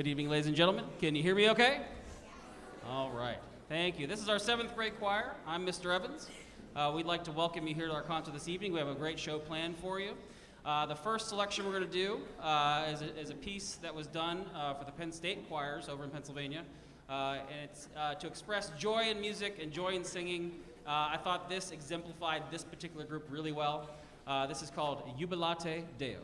Good evening, ladies and gentlemen. Can you hear me okay? All right. Thank you. This is our 7th grade choir. I'm Mr. Evans. We'd like to welcome you here to our concert this evening. We have a great show planned for you. The first selection we're going to do is a piece that was done for the Penn State choirs over in Pennsylvania. And it's to express joy in music and joy in singing. I thought this exemplified this particular group really well. This is called Jubilate Deo.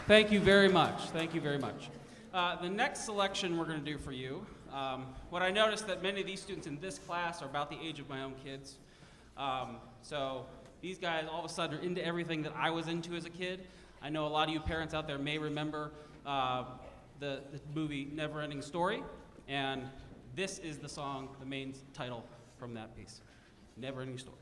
Thank you very much. Thank you very much. The next selection we're going to do for you, what I noticed that many of these students in this class are about the age of my own kids. So these guys all of a sudden are into everything that I was into as a kid. I know a lot of you parents out there may remember the movie Never Ending Story, and this is the song, the main title from that piece, Never Ending Story.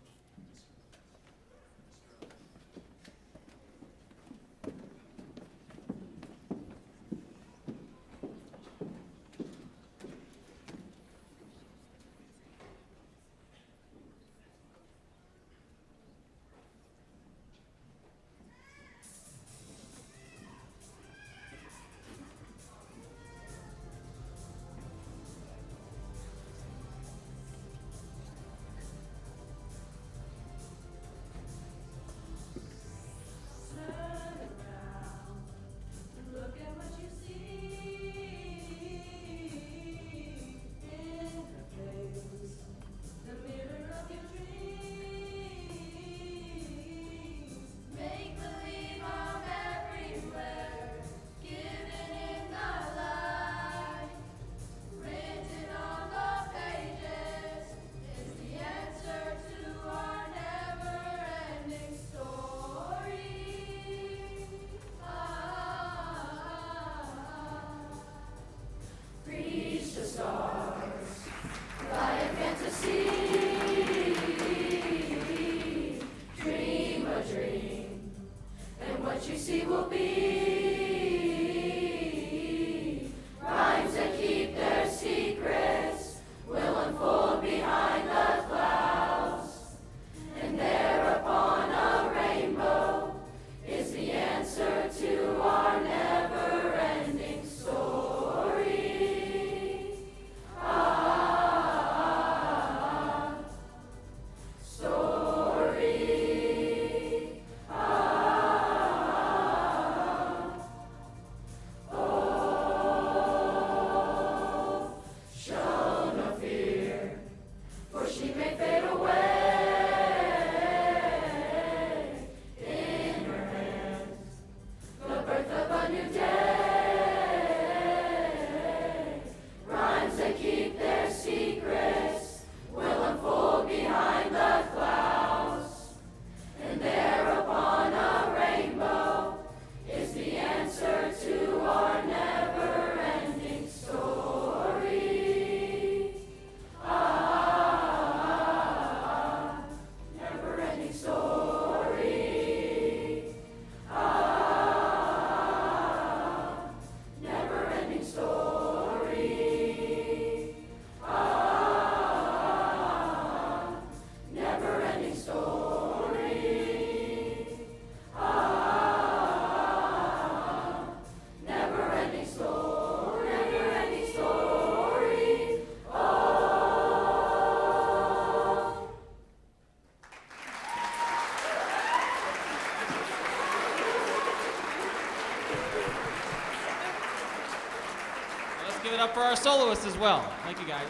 soloists as well. Thank you, guys.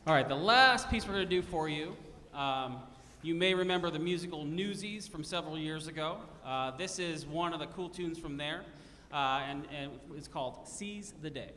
All right, the last piece we're going to do for you, you may remember the musical Newsies from several years ago. This is one of the cool tunes from there, and it's called Seize the Day.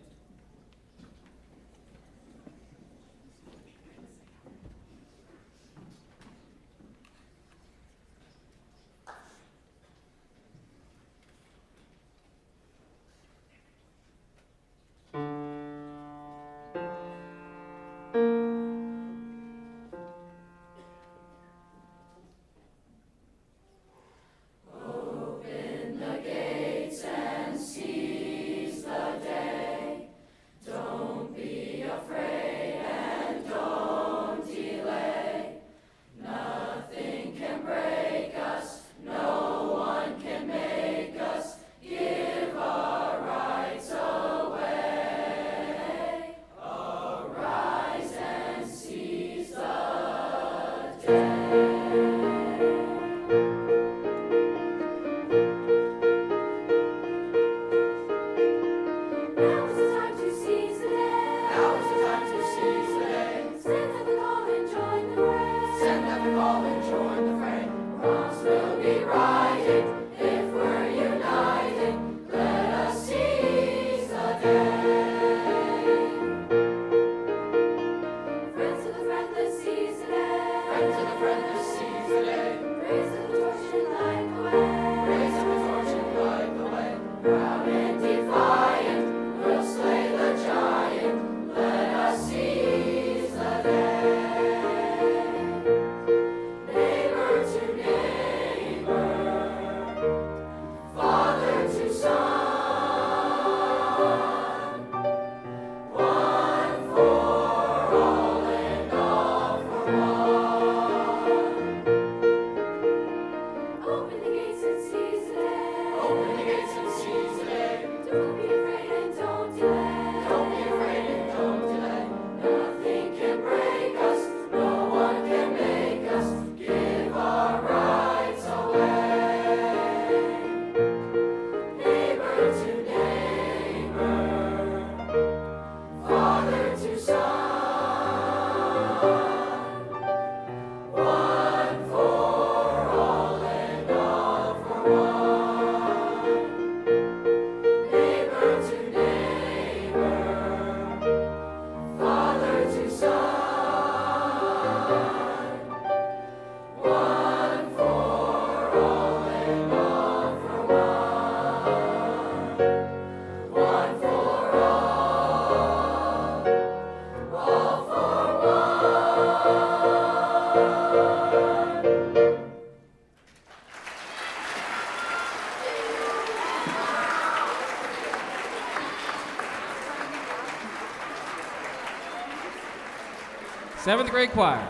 Seventh grade choir.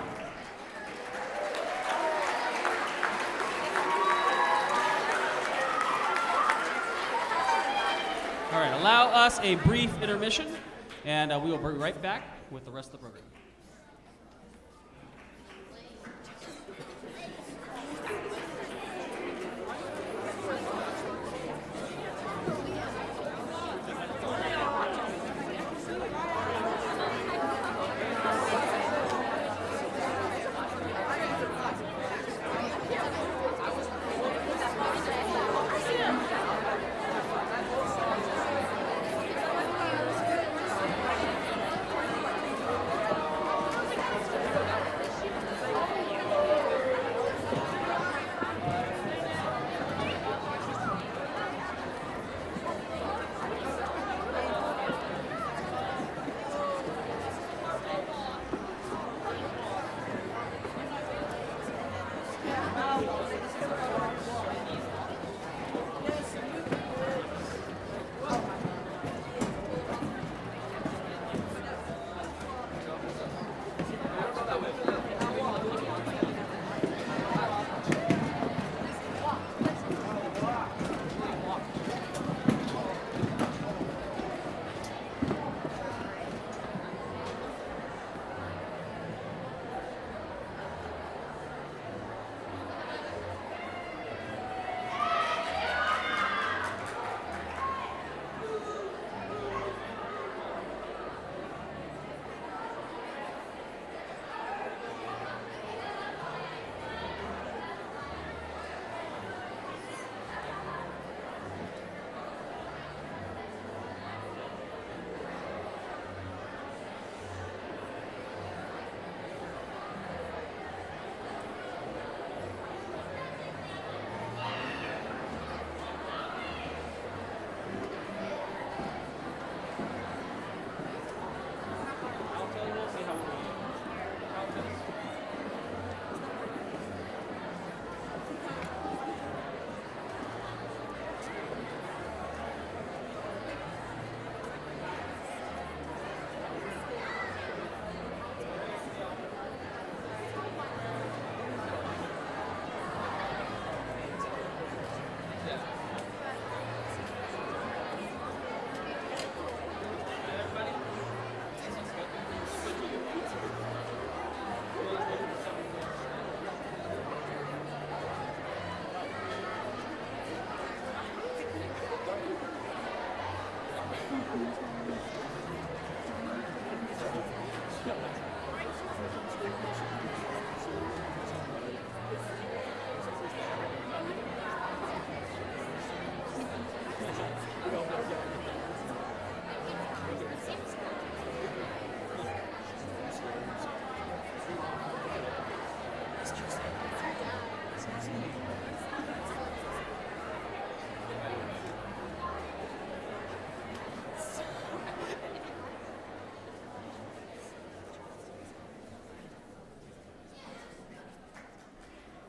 All right, allow us a brief intermission, and we will be right back with the rest of the program.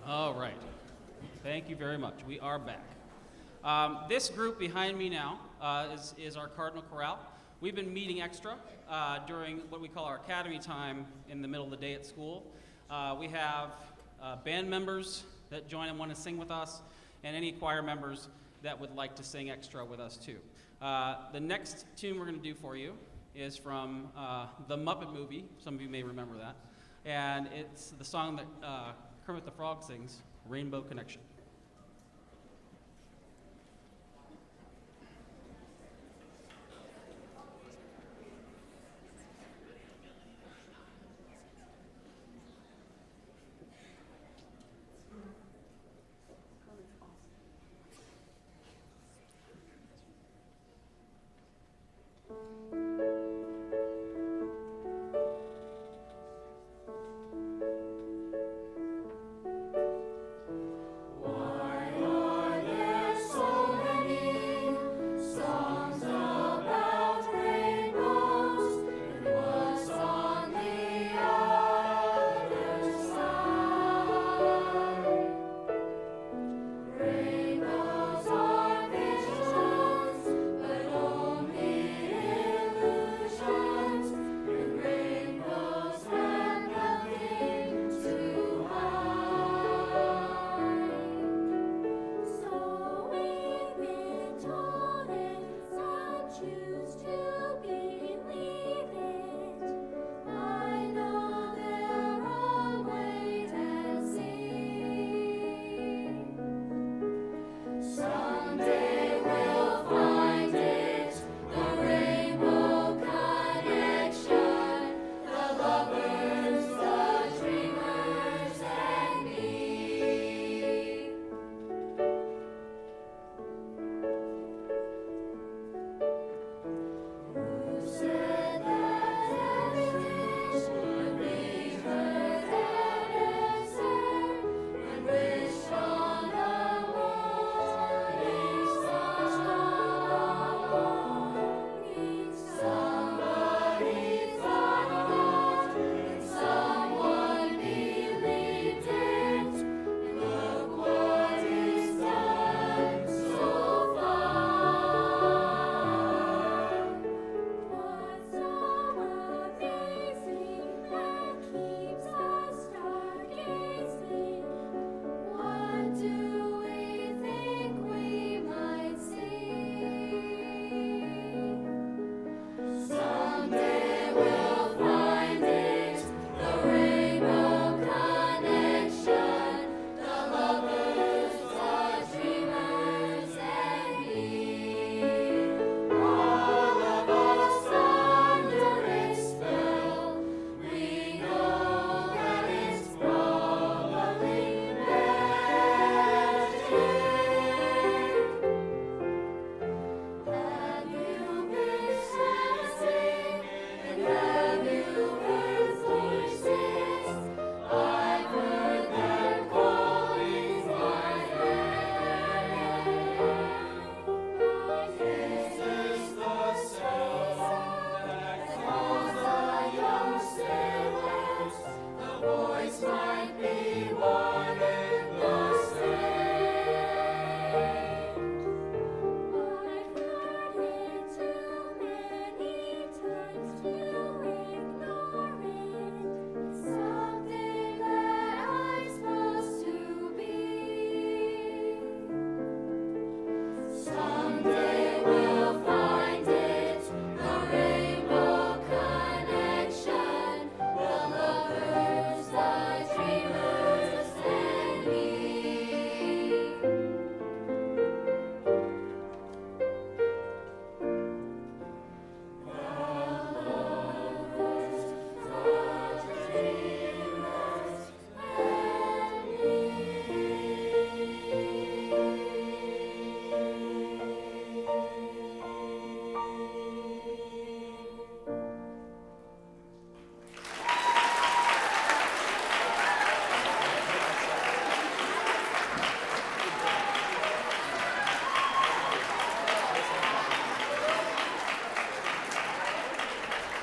All right. Thank you very much. We are back. This group behind me now is our Cardinal Chorale. We've been meeting extra during what we call our academy time in the middle of the day at school. We have band members that join and want to sing with us, and any choir members that would like to sing extra with us too. The next tune we're going to do for you is from the Muppet movie. Some of you may remember that. And it's the song that Kermit the Frog sings, Rainbow Connection. One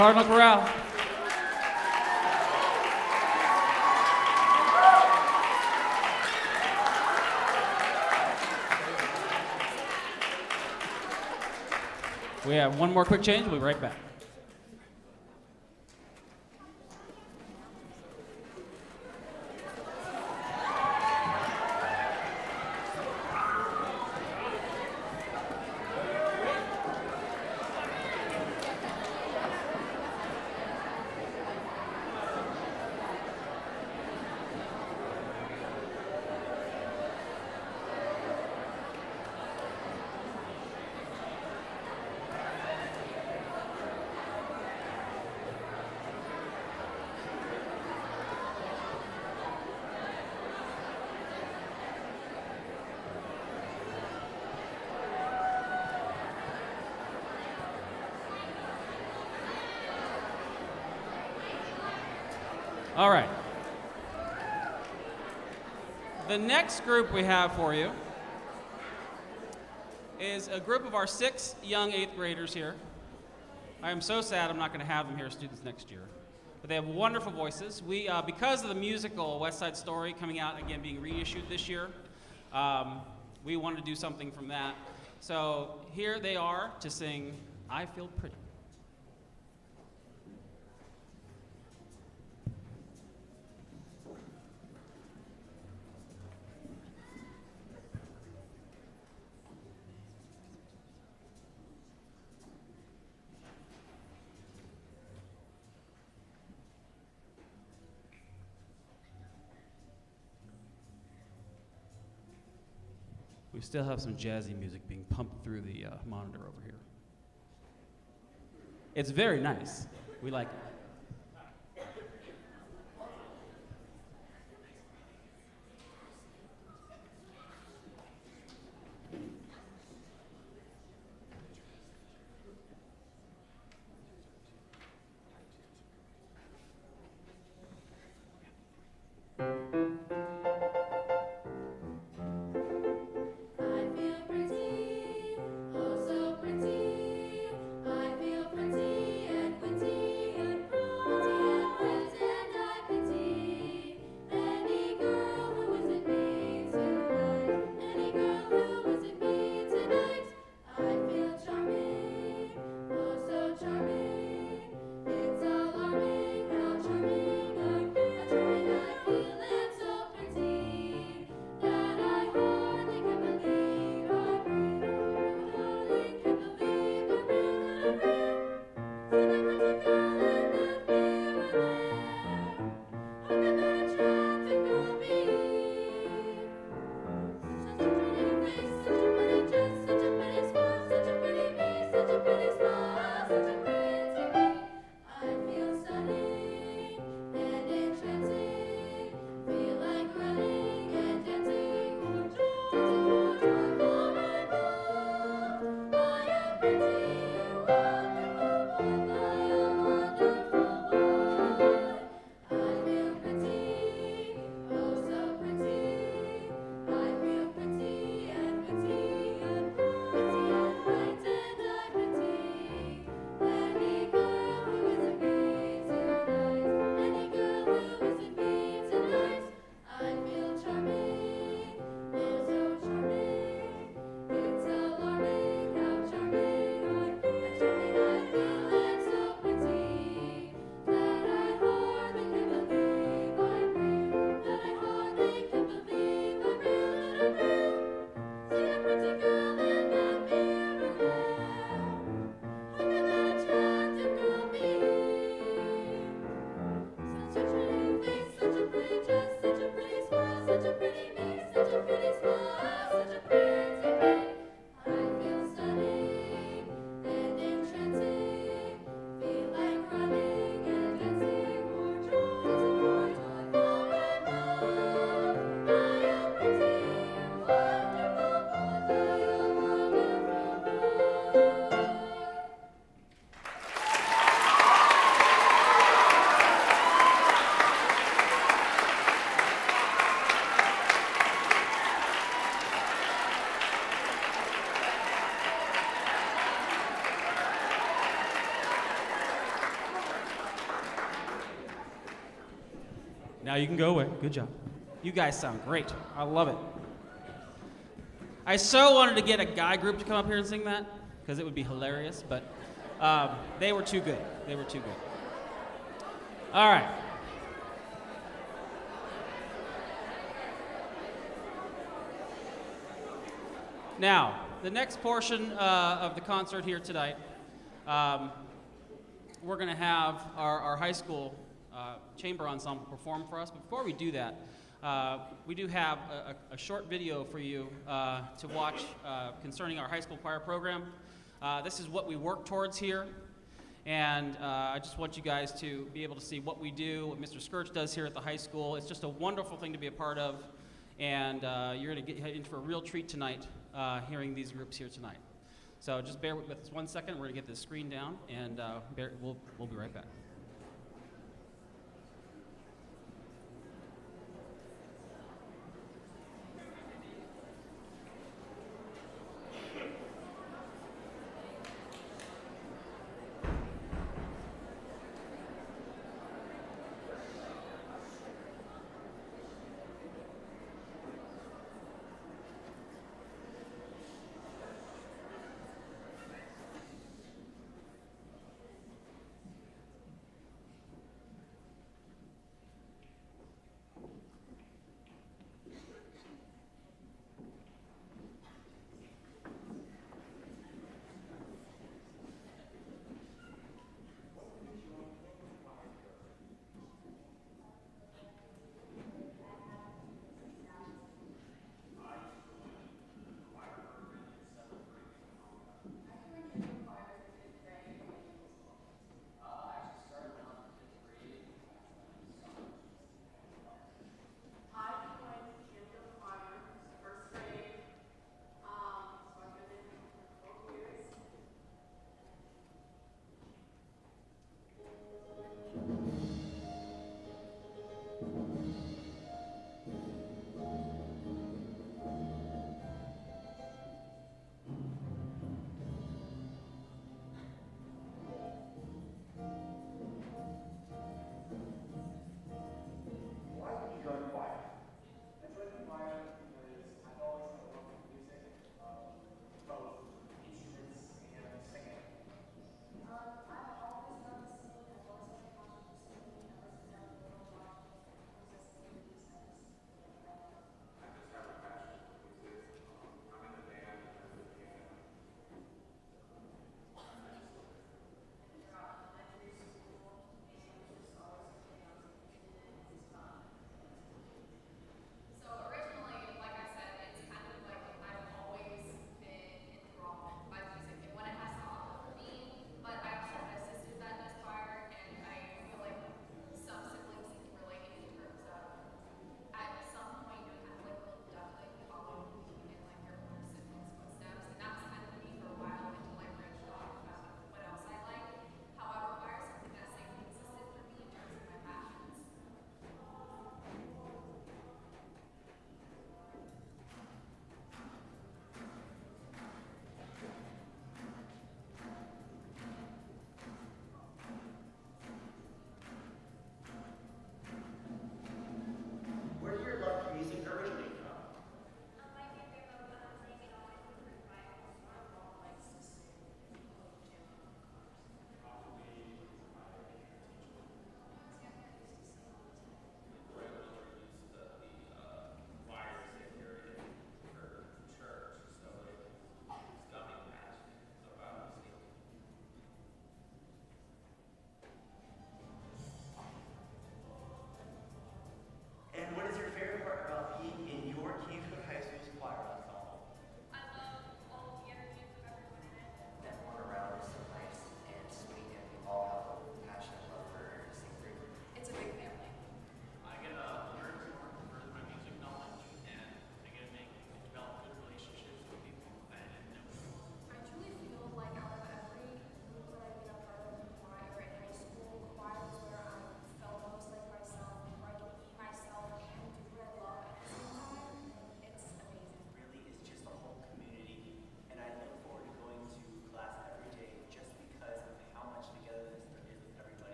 Cardinal Corral. We have one more quick change. We'll be right back. All right. The next group we have for you is a group of our 6 young 8th graders here. I am so sad I'm not going to have them here as students next year. But they have wonderful voices. We, because of the musical West Side Story coming out, again, being reissued this year, we wanted to do something from that. So here they are to sing I Feel Pretty. We still have some jazzy music being pumped through the monitor over here. It's very nice. We like it. I feel pretty and witty and Now you can go away. Good job. You guys sound great. I love it. I so wanted to get a guy group to come up here and sing that, because it would be hilarious, but they were too good. They were too good. All right. Now, the next portion of the concert here tonight, we're going to have our high school chamber ensemble perform for us. But before we do that, we do have a short video for you to watch concerning our high school choir program. This is what we work towards here, and I just want you guys to be able to see what we do, what Mr. Skirch does here at the high school. It's just a wonderful thing to be a part of, and you're going to get in for a real treat tonight hearing these groups here tonight. So just bear with us 1 second. We're going to get this screen down, and we'll be right back.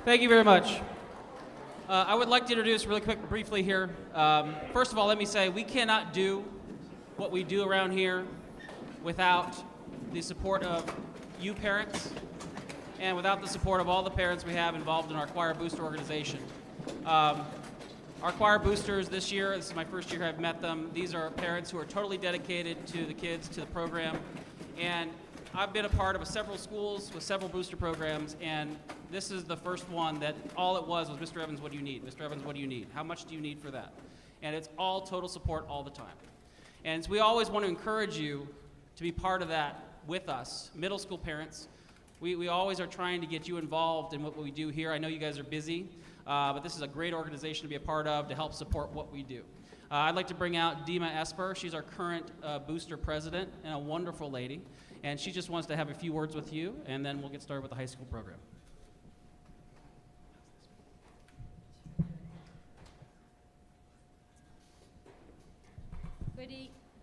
Thank you very much. I would like to introduce really briefly here. First of all, let me say we cannot do what we do around here without the support of you parents and without the support of all the parents we have involved in our Choir Booster organization. Our Choir Boosters this year, this is my first year I've met them, these are parents who are totally dedicated to the kids, to the program, and I've been a part of several schools with several booster programs, and this is the first one that all it was Mr. Evans, what do you need? Mr. Evans, what do you need? How much do you need for that? And it's all total support all the time. And so we always want to encourage you to be part of that with us, middle school parents. We always are trying to get you involved in what we do here. I know you guys are busy, but this is a great organization to be a part of to help support what we do. I'd like to bring out Dima Esper. She's our current booster president and a wonderful lady. And she just wants to have a few words with you, and then we'll get started with the high school program.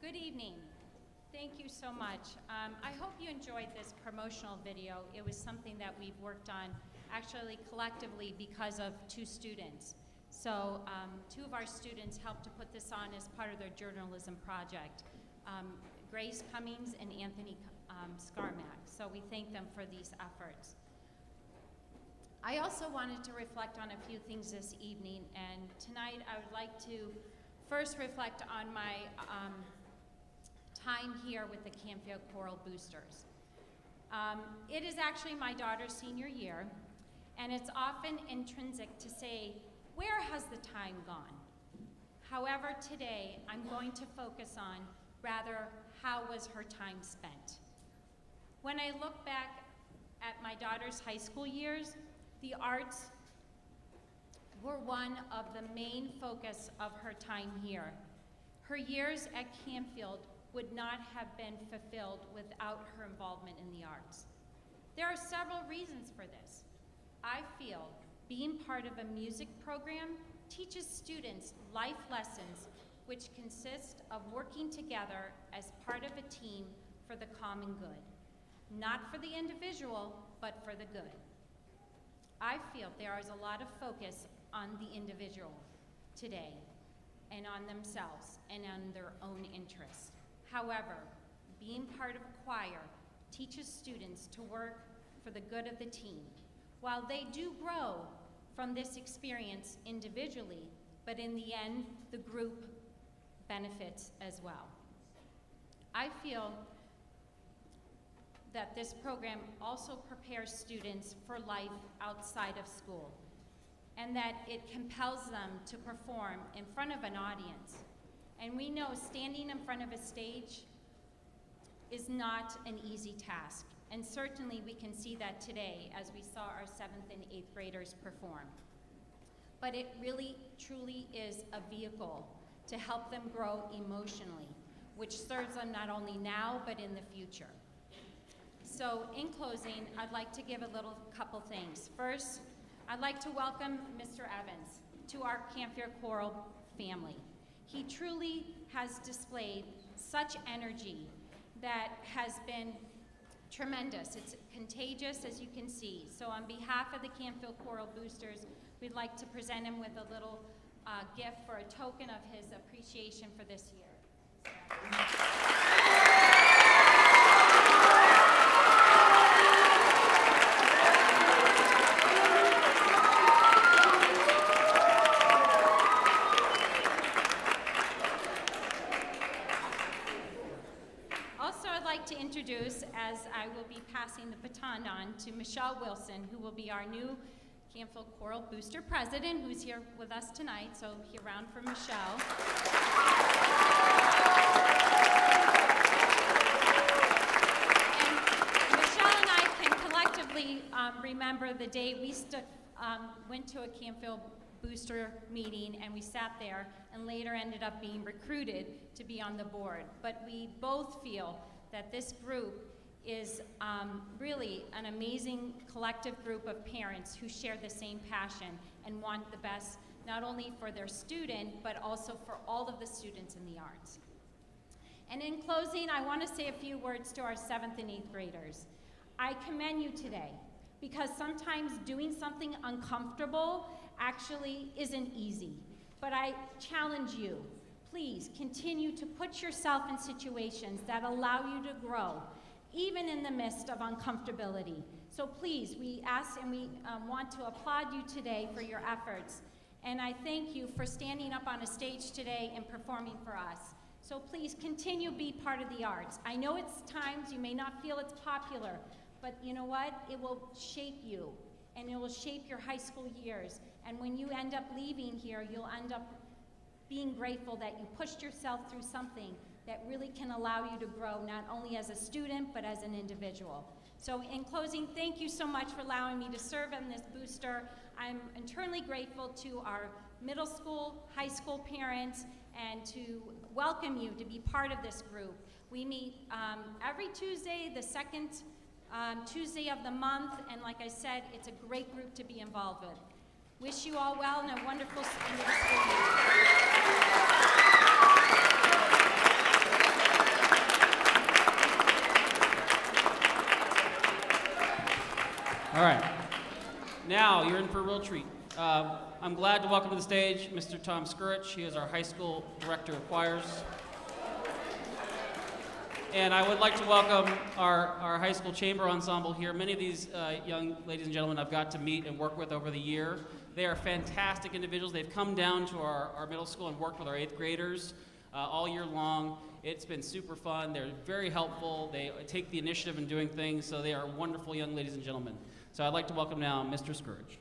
Good evening. Thank you so much. I hope you enjoyed this promotional video. It was something that we've worked on actually collectively because of two students. So two of our students helped to put this on as part of their journalism project, Grace Cummings and Anthony Scarmack. So we thank them for these efforts. I also wanted to reflect on a few things this evening, and tonight I would like to first reflect on my time here with the Canfield Choral Boosters. It is actually my daughter's senior year, and it's often intrinsic to say, where has the time gone? However, today I'm going to focus on rather how was her time spent. When I look back at my daughter's high school years, the arts were one of the main focus of her time here. Her years at Canfield would not have been fulfilled without her involvement in the arts. There are several reasons for this. I feel being part of a music program teaches students life lessons which consist of working together as part of a team for the common good. Not for the individual, but for the good. I feel there is a lot of focus on the individual today and on themselves and on their own interests. However, being part of a choir teaches students to work for the good of the team. While they do grow from this experience individually, but in the end, the group benefits as well. I feel that this program also prepares students for life outside of school, and that it compels them to perform in front of an audience. And we know standing in front of a stage is not an easy task, and certainly we can see that today as we saw our 7th and 8th graders perform. But it really, truly is a vehicle to help them grow emotionally, which serves them not only now, but in the future. So in closing, I'd like to give a couple things. First, I'd like to welcome Mr. Evans to our Canfield Choral family. He truly has displayed such energy that has been tremendous. It's contagious, as you can see. So on behalf of the Canfield Choral Boosters, we'd like to present him with a little gift for a token of his appreciation for this year. To introduce, as I will be passing the baton on to Michelle Wilson, who will be our new Canfield Choral Booster President, who's here with us tonight, so a round for Michelle. And Michelle and I can collectively remember the day we went to a Canfield Booster meeting, and we sat there and later ended up being recruited to be on the board. But we both feel that this group is really an amazing collective group of parents who share the same passion and want the best not only for their student, but also for all of the students in the arts. And in closing, I want to say a few words to our 7th and 8th graders. I commend you today because sometimes doing something uncomfortable actually isn't easy. But I challenge you, please continue to put yourself in situations that allow you to grow, even in the midst of uncomfortability. So please, we ask and we want to applaud you today for your efforts. And I thank you for standing up on a stage today and performing for us. So please continue to be part of the arts. I know it's times you may not feel it's popular, but you know what? It will shape you, and it will shape your high school years. And when you end up leaving here, you'll end up being grateful that you pushed yourself through something that really can allow you to grow, not only as a student, but as an individual. So in closing, thank you so much for allowing me to serve in this booster. I'm eternally grateful to our middle school, high school parents, and to welcome you to be part of this group. We meet every Tuesday, the second Tuesday of the month, and like I said, it's a great group to be involved with. Wish you all well and a wonderful end of the school year. All right. Now you're in for a real treat. I'm glad to welcome to the stage Mr. Tom Skurich. He is our high school director of choirs. And I would like to welcome our high school chamber ensemble here. Many of these young ladies and gentlemen I've got to meet and work with over the year. They are fantastic individuals. They've come down to our middle school and worked with our 8th graders all year long. It's been super fun. They're very helpful. They take the initiative in doing things, so they are wonderful young ladies and gentlemen. So I'd like to welcome now Mr. Skurich.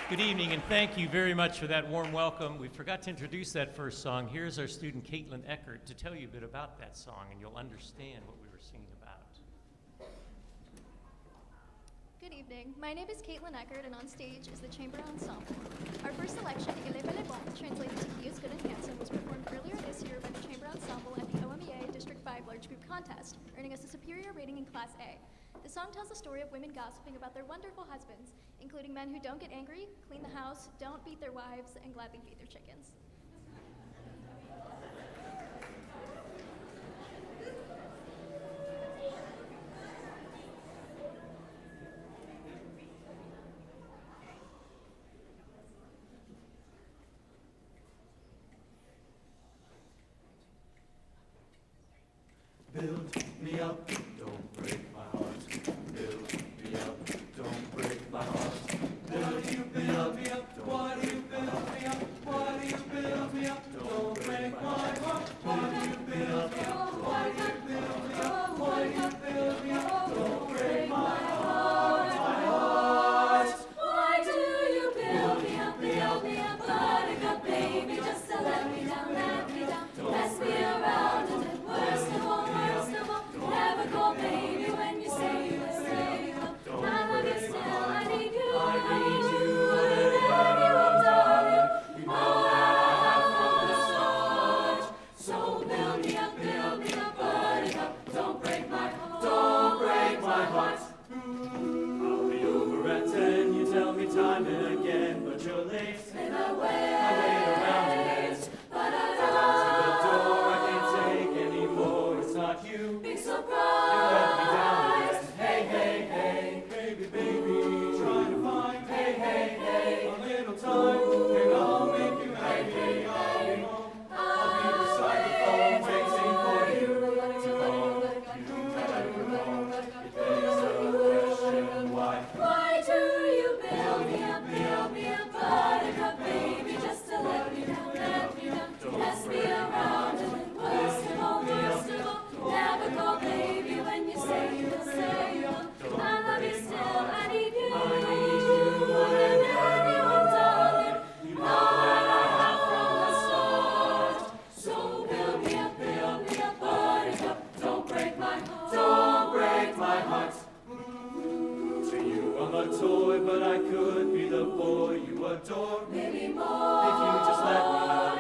Good evening, and thank you very much for that warm welcome. We forgot to introduce that first song. Here's our student, Caitlin Eckert, to tell you a bit about that song, and you'll understand what we were singing about. Good evening. My name is Caitlin Eckert, and on stage is the Chamber Ensemble. Our first selection, Il est bel et bon, translated to He is Good and Handsome, was performed earlier this year by the Chamber Ensemble at the OMEA District 5 Large Group Contest, earning us a superior rating in Class A. The song tells the story of women gossiping about their wonderful husbands, including men who don't get angry, clean the house, don't beat their wives, and gladly feed their chickens. Build me up, don't break my heart. Build me up, don't break my heart. Why do you build me up? Why do you build me up? Why do you build me up? Don't break my heart. time and again, but you're late. And I wait around and then, but I to the door. I can't take anymore. It's not you. Big surprise. You let me down again. Hey, hey, hey, baby, baby, trying to find. Hey, hey, hey, a little time, and I'll make you happy. I'll be home. I'll be beside the phone, waiting for you to call. It begs the question, why? Why do you build me up, buttercup baby, just to let me down, mess me around, and then worst of all, never call baby when you say you'll say you'll. I love you still, I need you more than anyone, darling. You know that I have from the start. So build me up, buttercup, don't break my heart, Don't break my heart. To you I'm a toy, but I could be the boy you adore. maybe more. If you just let me know.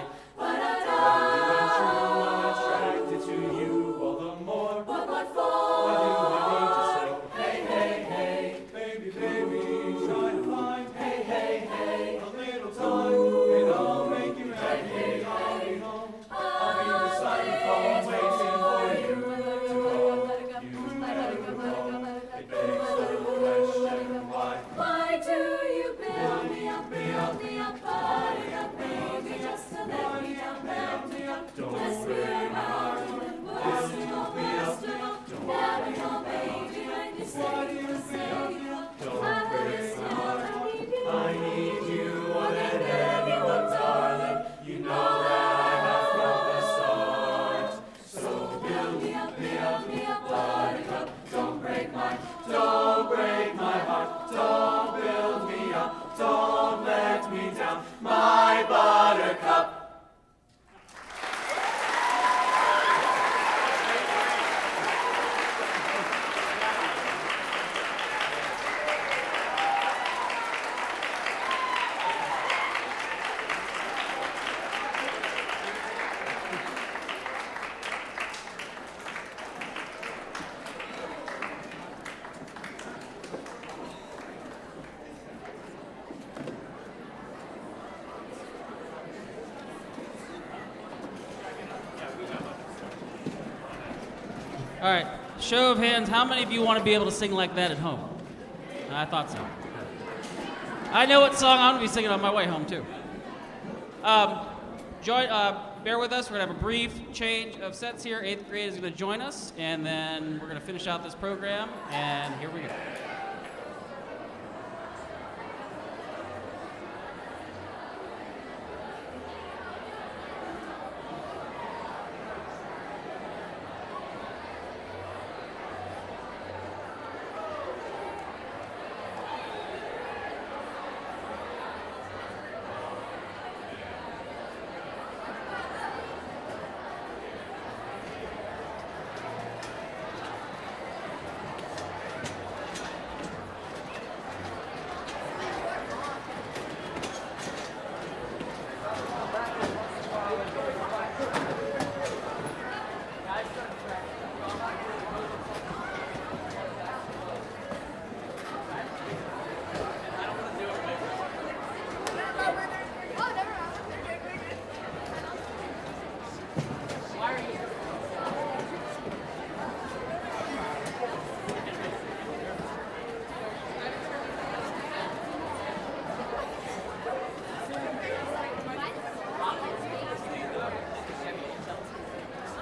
True, I'm attracted to you all the more. But what Why do for? I need to say, hey, hey, hey, baby, baby, try to find, hey, hey, hey, a little time, and I'll make you happy. I'll be home. I'll be beside the phone, waiting for you to call. It begs the question, why? Why do you build me up, buttercup baby, just to let me down, mess me around, and worst of all, never call baby when you say you'll say you'll. I love you still, I need you I need you more than anyone, darling. You know that I have from the start. So build me up, buttercup. Don't break my heart. Don't build me up. Don't let me down, my buttercup. All right, show of hands, how many of you want to be able to sing like that at home? I thought so. I know what song I'm going to be singing on my way home, too. Bear with us. We're going to have a brief change of sets here. 8th grade is going to join us, and then we're going to finish out this program, and here we go.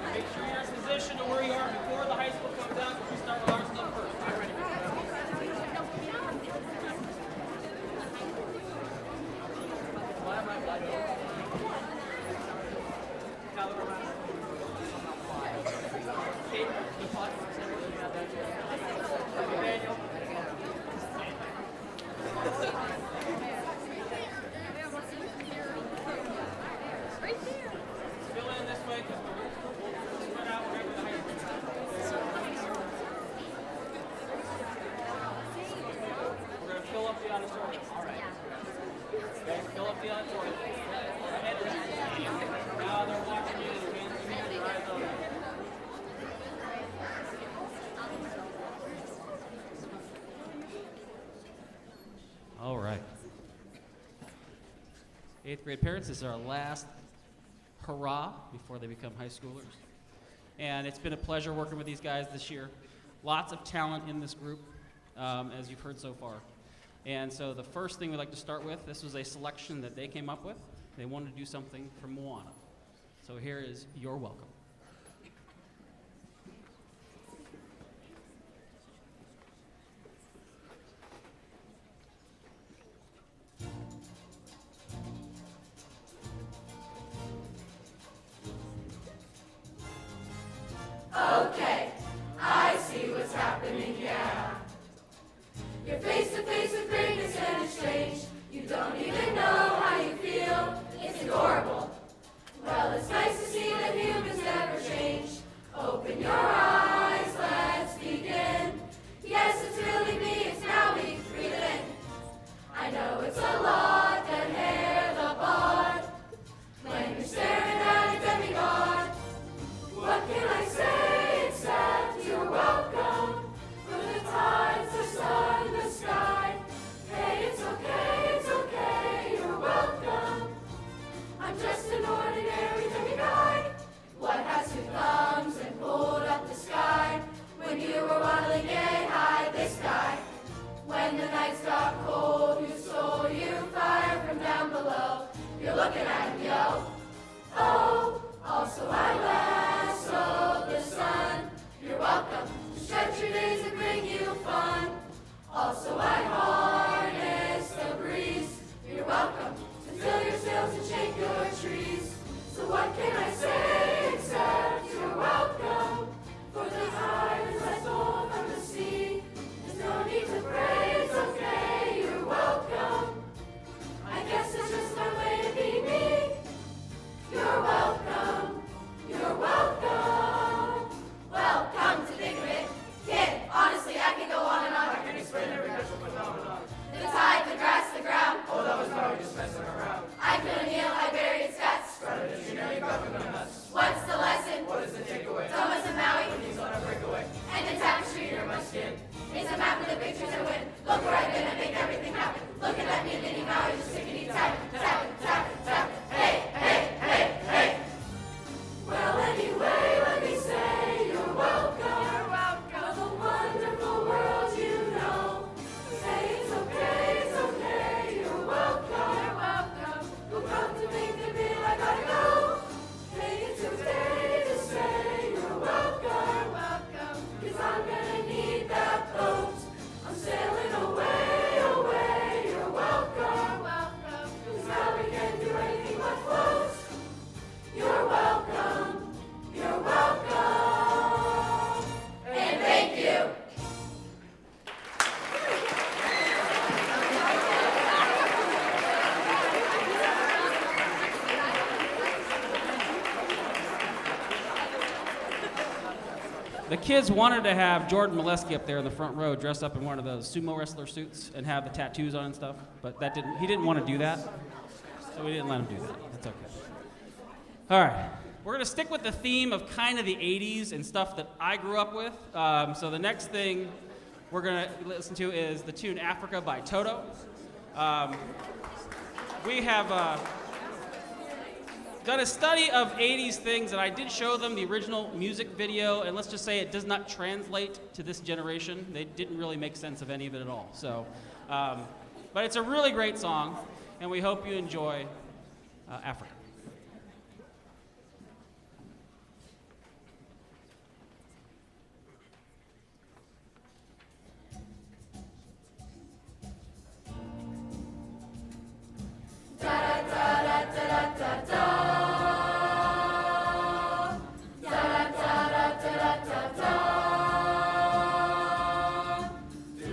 Make sure you're in position to where you are before the high school comes out, because we start with our stuff first. All right, ready? Fill in this way, because we'll spread out wherever the high school We're going to fill up the auditorium. All right. Okay, fill up the auditorium. Now they're watching you. Your hands in the air, your eyes open. All right. 8th grade parents, this is our last hurrah before they become high schoolers. And it's been a pleasure working with these guys this year. Lots of talent in this group, as you've heard so far. And so the first thing we'd like to start with, this was a selection that they came up with. They wanted to do something for Moana. So here is You're Welcome. Okay, I see what's happening, yeah. You're face to face with greatness and it's strange. You don't even know how you feel. It's adorable. Well, it's nice to see that humans never change. Open your eyes, let's begin. Yes, it's really me, it's now we breathe it in. I know it's a lot, that hair, the bod. When you're staring at a demigod, what can I say except you're welcome? For the tides, the sun, the sky. Hey, it's okay, you're welcome. I'm just an ordinary demigod. What has two thumbs and pulled up the sky? When you were waddling yay high, this guy. When the nights got cold, who stole you fire from down below? You're looking at him, yo. Oh, also I lassoed the sun. You're welcome to stretch your days and bring you fun. Also I harness the breeze. You're welcome to fill your sails and shake your trees. So what can I say except you're welcome? For the tide is less old from the sea. There's no need to pray, it's okay, you're welcome. I guess it's just my way to be me. You're welcome, you're welcome. Well, come to think of it, kid, honestly, I could go on and on. Can explain every natural phenomenon? The tide, the grass, the ground. Oh, that was probably just messing around. I couldn't heal, I buried its guts. Strategy, you know you got them in nuts. What's the lesson? What is the takeaway? Thomas and Maui, When he's on a breakaway. and the tapestry Near near my skin. It's a map with the pictures I win. Look where I've been, I make everything happen. Looking at me and Minnie Maui, just tickety tapping, tapping, tapping, tapping. Hey, hey, hey, hey. Well, anyway, let me say you're welcome. You're welcome. For the wonderful world you know. Say it's okay, you're welcome. You're welcome. Who come to make me feel I gotta go. Hey, it's okay to say you're welcome. You're welcome. 'Cause I'm gonna need that boat. I'm sailing away, away. You're welcome. You're welcome. 'Cause now we can't do anything but float. You're welcome. You're welcome. And thank you. The kids wanted to have Jordan Molesky up there in the front row dressed up in one of those sumo wrestler suits and have the tattoos on and stuff, but he didn't want to do that, so we didn't let him do that. That's okay. All right. We're going to stick with the theme of kind of the 80s and stuff that I grew up with. So the next thing we're going to listen to is the tune Africa by Toto. We have done a study of 80s things, and I did show them the original music video, and let's just say it does not translate to this generation. They didn't really make sense of any of it at all. So, but it's a really great song, and we hope you enjoy Africa.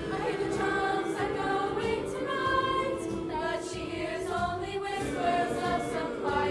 I hear the drums echoing tonight, but she hears only whispers of some quiet.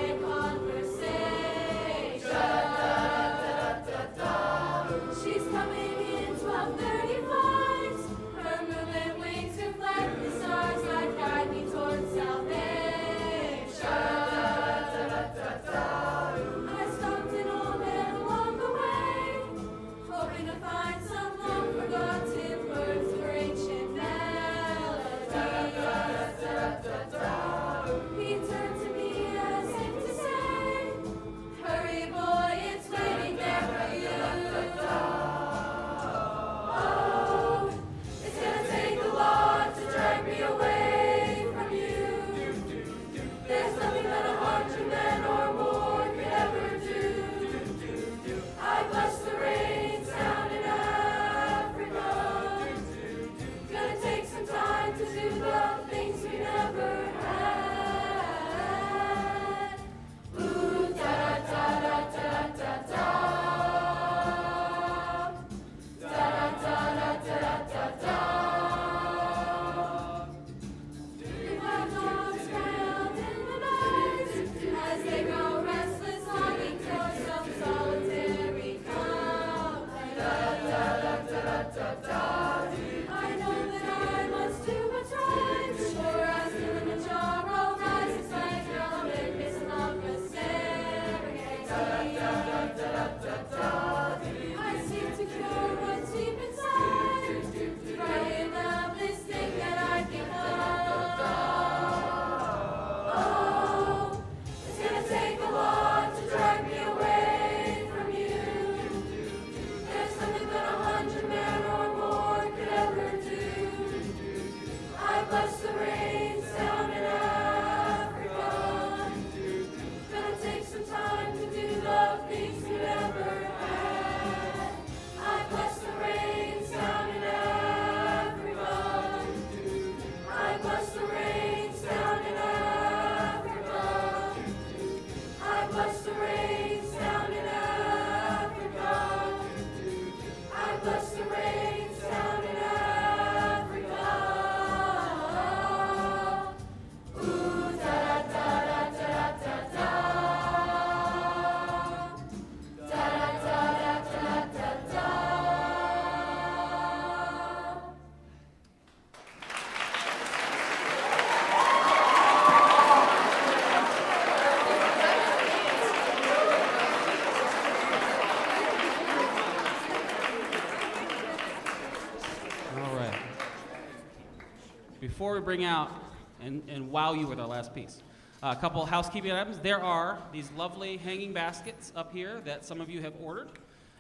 bring out and wow you with our last piece. A couple housekeeping items. There are these lovely hanging baskets up here that some of you have ordered,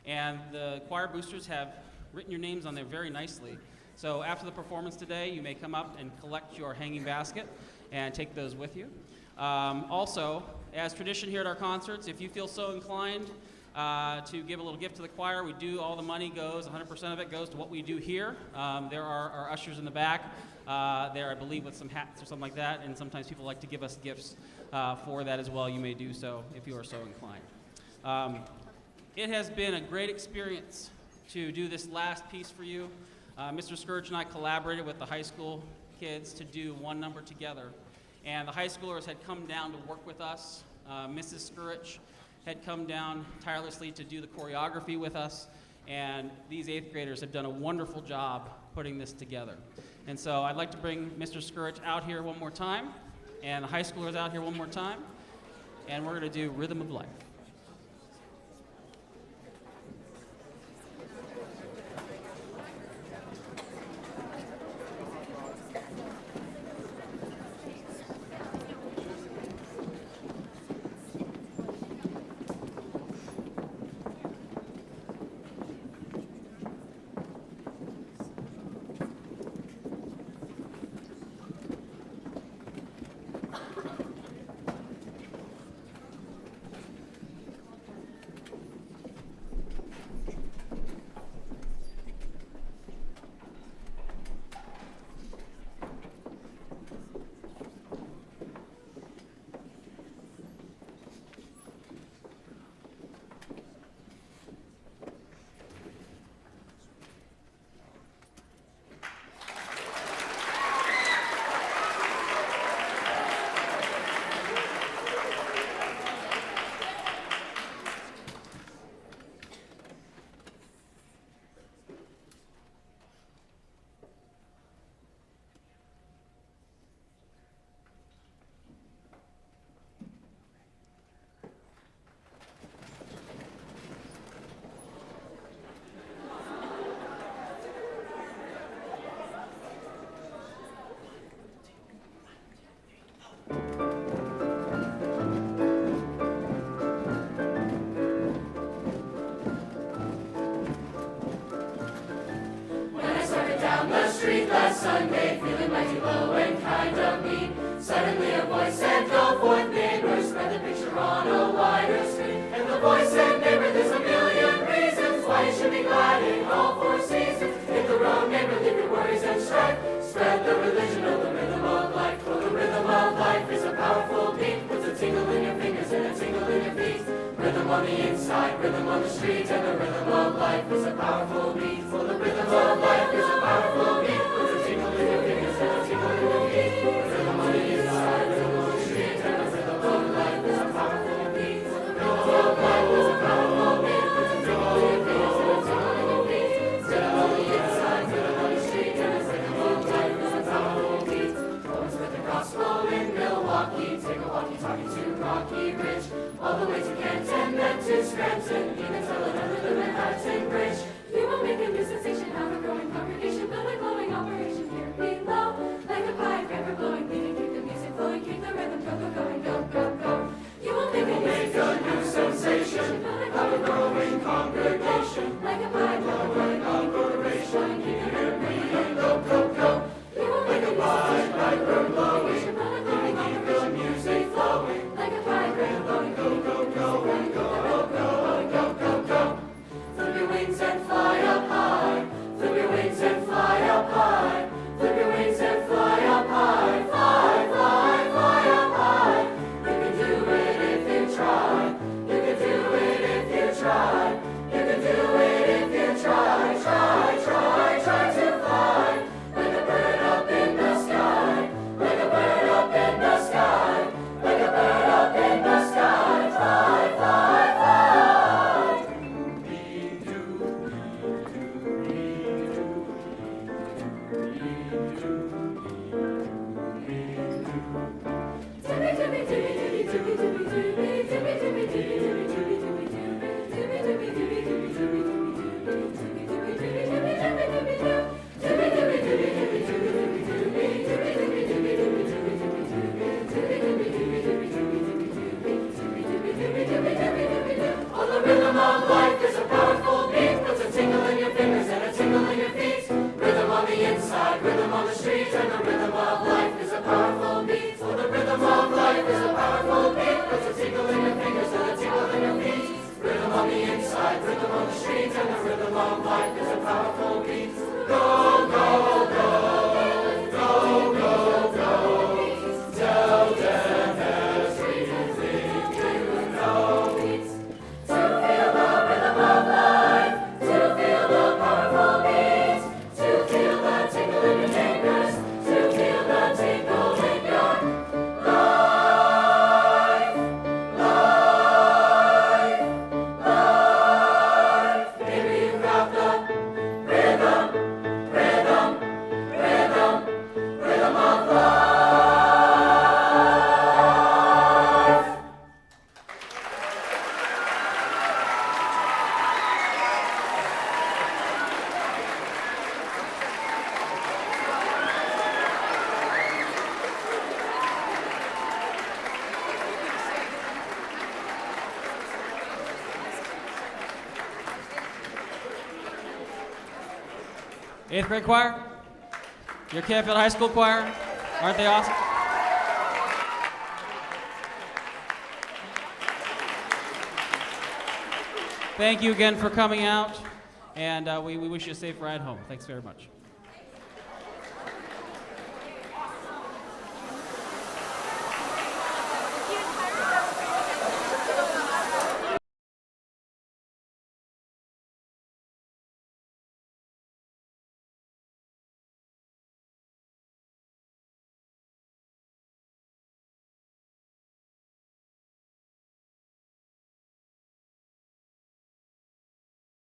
and the choir boosters have written your names on there very nicely. So after the performance today, you may come up and collect your hanging basket and take those with you. Also, as tradition here at our concerts, if you feel so inclined to give a little gift to the choir, we do, all the money goes, 100% of it goes to what we do here. There are our ushers in the back there, I believe, with some hats or something like that, and sometimes people like to give us gifts for that as well. You may do so if you are so inclined. It has been a great experience to do this last piece for you. Mr. Scourge and I collaborated with the high school kids to do one number together, and the high schoolers had come down to work with us. Mrs. Scourge had come down tirelessly to do the choreography with us, and these 8th graders have done a wonderful job putting this together. And so I'd like to bring Mr. Scourge out here one more time, and the high schoolers out here one more time, and we're going to do Rhythm of Life. Sunday, feeling mighty low and kind of mean. Suddenly a voice said, go forth, neighbor, spread the picture on a wider screen. And the voice said, neighbor, there's a million reasons why you should be glad in all 4 seasons. Hit the road, neighbor, leave your worries and strife. Spread the religion of the rhythm of life. For the rhythm of life is a powerful beat. Puts a tingle in your fingers and a tingle in your feet. Rhythm on the inside, rhythm on the street, and the rhythm of life is a powerful beat. For the rhythm of life is a powerful beat. Puts a tingle in your fingers and a tingle in your feet. Rhythm on the inside, rhythm on the street, and the rhythm of life is a powerful beat. For the rhythm of life is a powerful beat. Puts a tingle in your fingers and a tingle in your feet. Rhythm on the inside, rhythm on the street, and the rhythm of life is a powerful beat. Going with the gospel in Milwaukee, take a walkie-talkie to Rocky Ridge, all the way to Kent and then to Scranton, even till another the Manhattan Bridge. We will make a new sensation, have a growing congregation, build a glowing operation here below. Like a pipe, ever blowing, leading, keep the music flowing, keep the rhythm go, go, going, go, go, go. You will make a new sensation, have a growing congregation. Like a pipe, ever blowing, operation, keep the rhythm beating, go, go, go. You will make a pipe, ever blowing, leading, keep the music flowing. Like a pipe, ever blowing, go, go, go, go, go, go, go, go, go, go. Flip your wings 8th grade choir? Your Canfield High School choir? Aren't they awesome? Thank you again for coming out, and we wish you a safe ride home. Thanks very much.